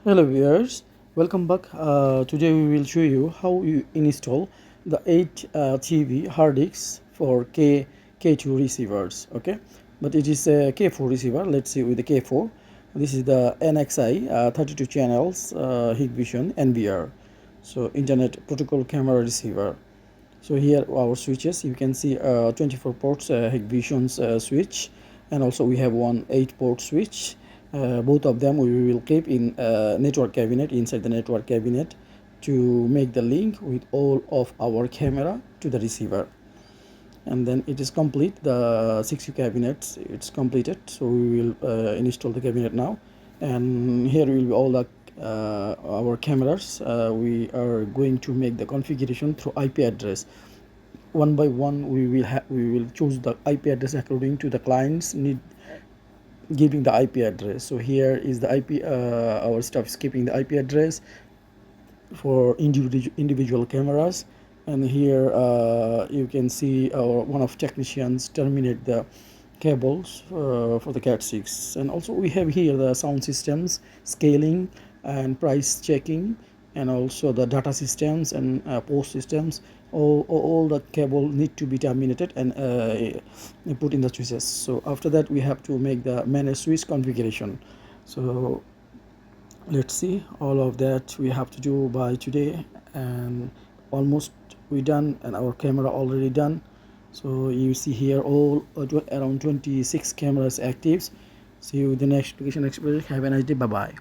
Hello viewers, welcome back. Today we will show you how you install the 8 TV hard disks for K2 receivers. Okay, but it is a K4 receiver. Let's see with the K4. This is the NXI 32 channels Hikvision NVR, so Internet Protocol Camera Receiver. So here our switches, you can see 24 ports Hikvision's switch, and also we have one 8-port switch. Both of them we will keep in network cabinet, inside the network cabinet, to make the link with all of our camera to the receiver. And then it is complete, the 6 cabinets, it's completed. So we will install the cabinet now, and here will be all the our cameras. We are going to make the configuration through IP address. One by one we will choose the IP address according to the client's need, giving the IP address. So here is the IP, our stuff is keeping the IP address for individual cameras. And here you can see our one of technicians terminate the cables for the Cat6. And also we have here the sound systems, scaling and price checking, and also the data systems and post systems. All the cable need to be terminated and put in the switches. So after that we have to make the manage switch configuration. So let's see, all of that we have to do by today, and almost we done, and our camera already done. So you see here all around 26 cameras active. See you with the next application experience. Have a nice day. Bye bye.